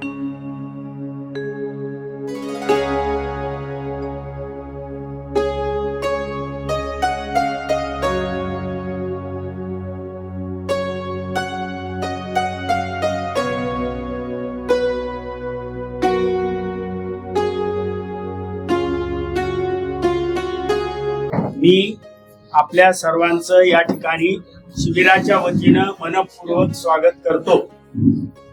मी आपल्या सर्वांचं या ठिकाणी शिबिराच्या वतीनं मनपूर्वक स्वागत करतो।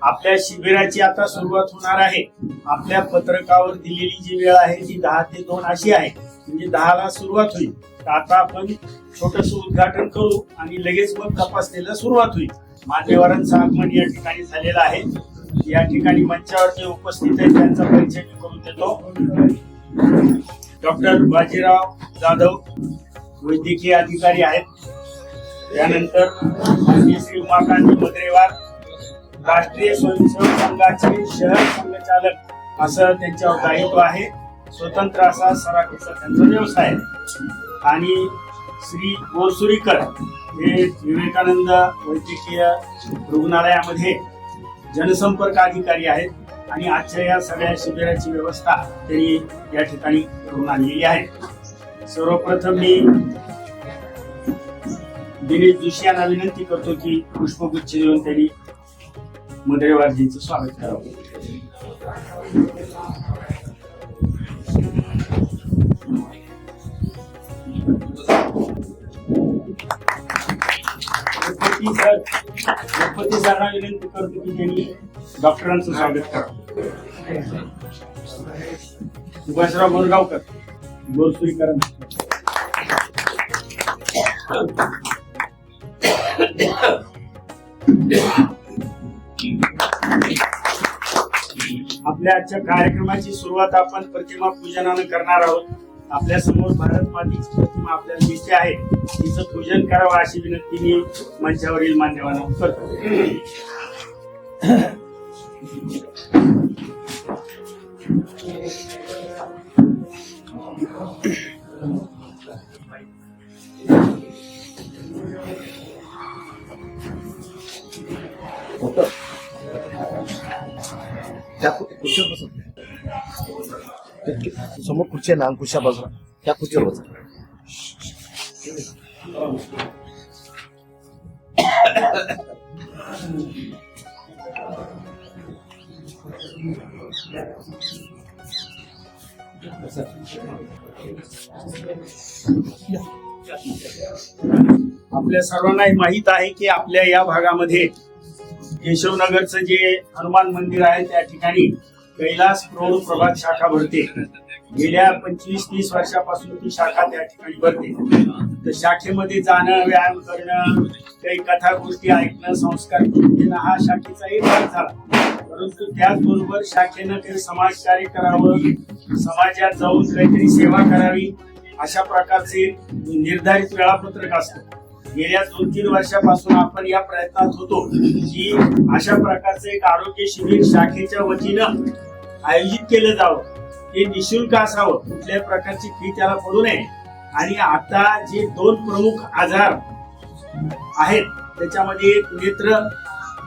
आपल्या शिबिराची आता सुरुवात होणार आहे। आपल्या पत्रकावर दिलेली जी वेळ आहे ती 10 ते 2 अशी आहे, म्हणजे 10 ला सुरुवात होईल। आता आपण छोटस उद्घाटन करू आणि लगेच मग तपासणीला सुरुवात होईल। मान्यवरांचं आगमन या ठिकाणी झालेलं आहे। या ठिकाणी मंचावर जे उपस्थित आहेत त्यांचा परिचय मी करून देतो। डॉक्टर बाजीराव जाधव वैद्यकीय अधिकारी आहेत। त्यानंतर श्री उमाकांत मद्रेवार राष्ट्रीय स्वयंसेवक संघाचे शहर संघचालक असं त्यांच्यावर दायित्व आहे। स्वतंत्र असा सराफीचा त्यांचा व्यवसाय आहे। आणि श्री बोरसुरीकर हे विवेकानंद वैद्यकीय रुग्णालयामध्ये जनसंपर्क अधिकारी आहेत आणि आजच्या या सगळ्या शिबिराची व्यवस्था त्यांनी या ठिकाणी करून आणलेली आहे। सर्वप्रथम मी दिनेश जोशी यांना विनंती करतो की पुष्पगुच्छ देऊन त्यांनी मद्रेवारजींचं स्वागत करावं। गणपती सरांना विनंती करतो की त्यांनी डॉक्टरांचं स्वागत करावं। सुभाषराव बोरगावकर बोरसुरीकर आपल्या आजच्या कार्यक्रमाची सुरुवात आपण प्रतिमा पूजनानं करणार आहोत। आपल्या समोर भारत मातेची प्रतिमा आपल्याला दिसते आहे, तिचं पूजन करावं अशी विनंती मी मंचावरील मान्यवरांना करतो। समोर खुर्ची आहे ना, खुर्च्या बाजूला त्या खुर्चीवर बसा। आपल्या सर्वांनाही माहित आहे की आपल्या या भागामध्ये केशवनगरचं जे हनुमान मंदिर आहे त्या ठिकाणी कैलास प्रौढ प्रभात शाखा भरते। गेल्या 25-30 वर्षापासून ती शाखा त्या ठिकाणी भरते। तर शाखेमध्ये जाणं, व्यायाम करणं, काही कथा गोष्टी ऐकणं, संस्कार करून देणं हा शाखेचा एक भाग झाला। परंतु त्याचबरोबर शाखेनं काही समाजकार्य करावं, समाजात जाऊन काहीतरी सेवा करावी अशा प्रकारचे निर्धारित वेळापत्रक असतं। गेल्या 2-3 वर्षापासून आपण या प्रयत्नात होतो की अशा प्रकारचं एक आरोग्य शिबिर शाखेच्या वतीनं आयोजित केलं जावं। हे निशुल्क असावं, कुठल्याही प्रकारची फी त्याला पडू नये। आणि आता जे 2 प्रमुख आजार आहेत त्याच्यामध्ये एक नेत्र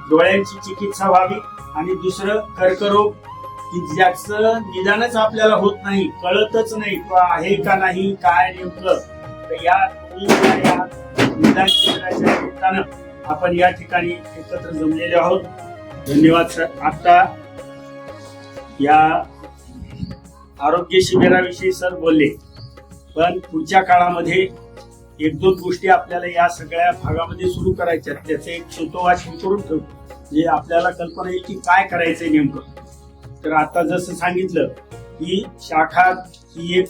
डोळ्यांची चिकित्सा व्हावी आणि दुसरं कर्करोग, की ज्याचं निदानच आपल्याला होत नाही, कळतच नाही आहे का नाही काय नेमकं। तर या निदान केंद्राच्या निमित्तानं आपण या ठिकाणी एकत्र जमलेले आहोत। धन्यवाद सर। आता या आरोग्य शिबिराविषयी सर बोलले, पण पुढच्या काळामध्ये 1-2 गोष्टी आपल्याला या सगळ्या भागामध्ये सुरू करायच्या, त्याचे एक सूतोवाचन करून ठेवतो, म्हणजे आपल्याला कल्पना येईल की काय करायचंय नेमकं। तर आता जसं सांगितलं की शाखा ही एक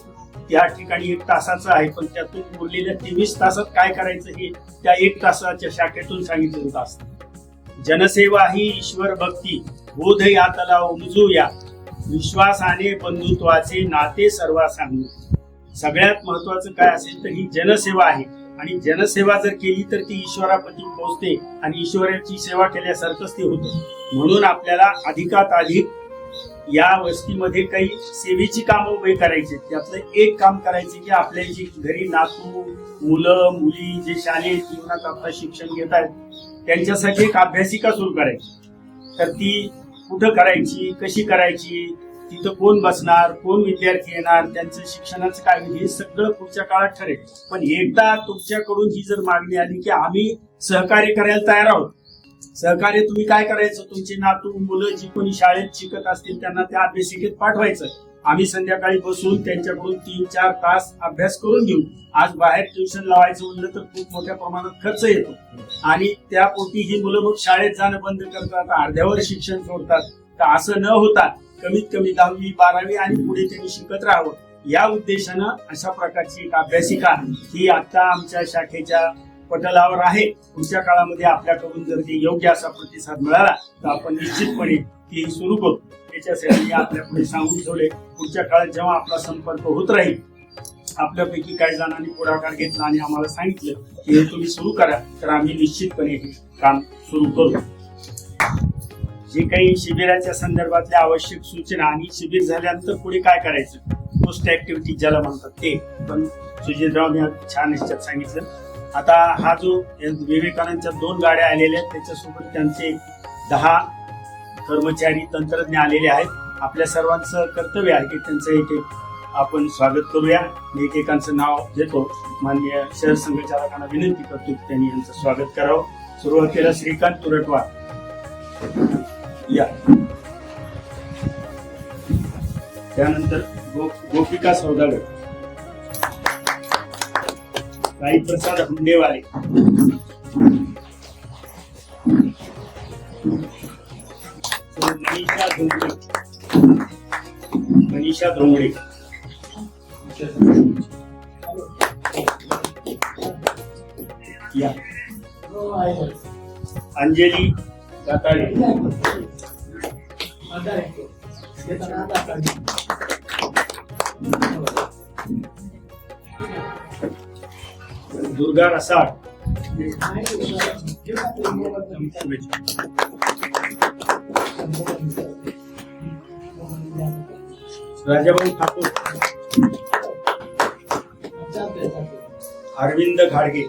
त्या ठिकाणी 1 तासाचं आहे, पण त्यातून उरलेल्या 23 तासात काय करायचं हे त्या 1 तासाच्या शाखेतून सांगितलं असतं। जनसेवा ही ईश्वर भक्ती, बोध यातला उमजू या, विश्वासाने बंधुत्वाचे नाते सर्वा सांगू। सगळ्यात महत्वाचं काय असेल तर ही जनसेवा आहे, आणि जनसेवा जर केली तर ती ईश्वरापती पोहोचते आणि ईश्वराची सेवा केल्यासारखंच ते होते। म्हणून आपल्याला अधिकात अधिक या वस्तीमध्ये काही सेवेची कामं उभे करायचे। त्यातलं एक काम करायचे की आपल्या जी घरी नातू, मुलं मुली जे शालेय जीवनात आता शिक्षण घेत आहेत त्यांच्यासाठी एक अभ्यासिका सुरू करायची। तर ती कुठं करायची, कशी करायची, तिथं कोण बसणार, कोण विद्यार्थी येणार, त्यांचं शिक्षणाचं काय होईल, हे सगळं पुढच्या काळात ठरेल. पण एकदा तुमच्याकडून ही जर मागणी आली की आम्ही सहकार्य करायला तयार आहोत, सहकार्य तुम्ही काय करायचं, तुमची नातू मुलं जी कोणी शाळेत शिकत असतील त्यांना त्या अभ्यासिकेत पाठवायचं. आम्ही संध्याकाळी बसून त्यांच्याकडून 3-4 तास अभ्यास करून घेऊ. आज बाहेर ट्युशन लावायचं म्हणलं तर खूप मोठ्या प्रमाणात खर्च येतो आणि त्या पोटी ही मुलं मग शाळेत जाणं बंद करतात, अर्ध्यावर शिक्षण सोडतात. तर असं न होता कमीत कमी 10वी 12वी आणि पुढे त्यांनी शिकत राहावं, या उद्देशानं अशा प्रकारची एक अभ्यासिका ही आता आमच्या शाखेच्या पटलावर आहे. पुढच्या काळामध्ये आपल्याकडून जर ते योग्य असा प्रतिसाद मिळाला तर आपण निश्चितपणे ती सुरू करू. त्याच्यासाठी मी आपल्या पुढे सांगून ठेवले. पुढच्या काळात जेव्हा आपला संपर्क होत राहील, आपल्यापैकी काही जणांनी पुढाकार घेतला आणि आम्हाला सांगितलं की हे तुम्ही सुरू करा, तर आम्ही निश्चितपणे हे काम सुरू करू. जे काही शिबिराच्या संदर्भातल्या आवश्यक सूचना आणि शिबिर झाल्यानंतर पुढे काय करायचं, पोस्ट ऍक्टिव्हिटी ज्याला म्हणतात ते पण सुजितरावने छान याच्यात सांगितलं. आता हा जो विवेकानंदच्या 2 गाड्या आलेल्या आहेत, त्याच्यासोबत त्यांचे 10 कर्मचारी तंत्रज्ञ आलेले आहेत. आपल्या सर्वांचं कर्तव्य आहे की त्यांचं एक आपण स्वागत करूया. मी एकेकांचं नाव घेतो. माननीय शहर संघचालकांना विनंती करतो की त्यांनी यांचं स्वागत करावं. सुरुवातीला श्रीकांत तुरटवार या, त्यानंतर गोपिका सौदागर, साईप्रसाद हुंडेवाले, मनीषा धोंगडे, या अंजली दाताळे, दुर्गा रसाळ, राजाभाऊ ठाकूर, अरविंद घाडगे,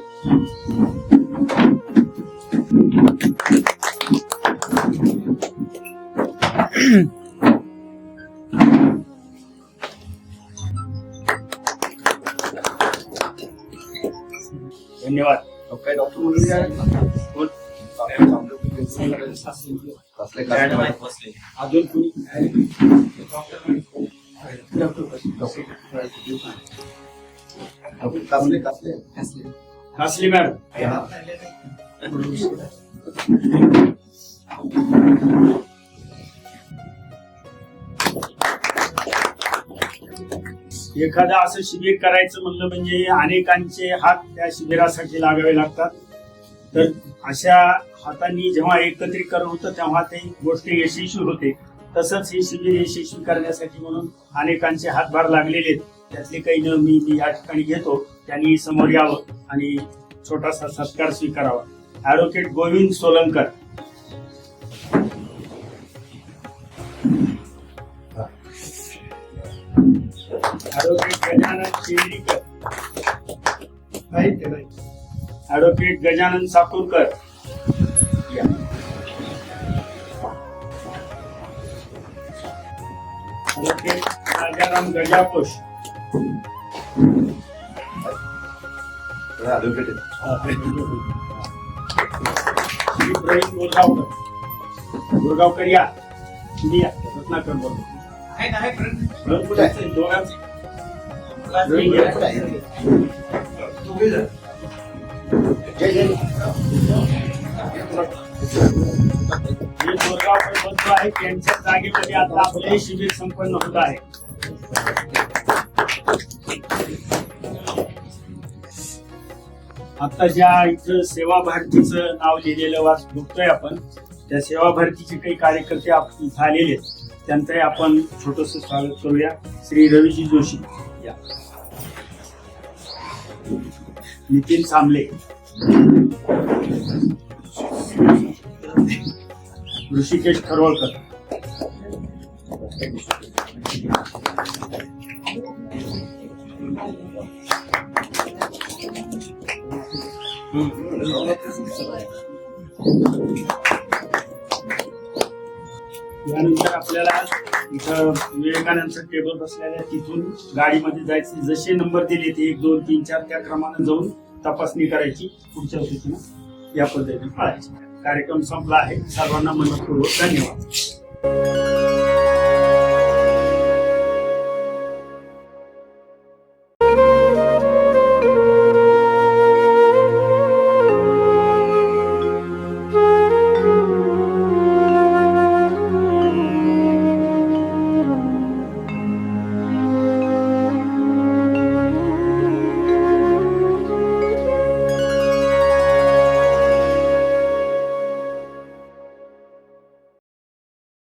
धन्यवाद. काही डॉक्टर मुली आहेत ना? अजून कोणी कासले मॅडम, एखादा असं शिबिर करायचं म्हणलं म्हणजे अनेकांचे हात त्या शिबिरासाठी लागावे लागतात. तर अशा हातांनी जेव्हा एकत्रीकरण होतं तेव्हा ते गोष्ट यशस्वी होते. तसंच हे शिबिर यशस्वी करण्यासाठी म्हणून अनेकांचे हातभार लागलेले आहेत. त्यातले काही न मी या ठिकाणी घेतो, त्यांनी समोर यावं आणि छोटासा सत्कार स्वीकारावा. Advocate Govind Solankar, advocate Gajanan Shendrikar, advocate Gajanan Sakurkar, advocate Rajaram Gajaposh, Shri Pravin Gorgaonkar या, तुम्ही या, रत्नाकर बोलतो. दोघांचे आहे त्यांच्या जागेमध्ये आता आपले शिबिर संपन्न होत आहे. आता ज्या इथं सेवा भारतीचं नाव लिहिलेलं बघतोय आपण, त्या सेवा भारतीचे काही कार्यकर्ते इथं आलेले आहेत. त्यांचं आपण छोटस स्वागत करूया. श्री रवीजी जोशी या, नितीन सांबले, ऋषिकेश खरवळकर, यानंतर आपल्याला इथं विवेकानंदचं टेबल बसलेल्या तिथून गाडीमध्ये जायचे, जसे नंबर दिले ते 1, 2, 3, 4 त्या क्रमाने जाऊन तपासणी करायची, पुढच्या सूचना या पद्धतीने पाळायची. कार्यक्रम संपला आहे. सर्वांना मनपूर्वक धन्यवाद.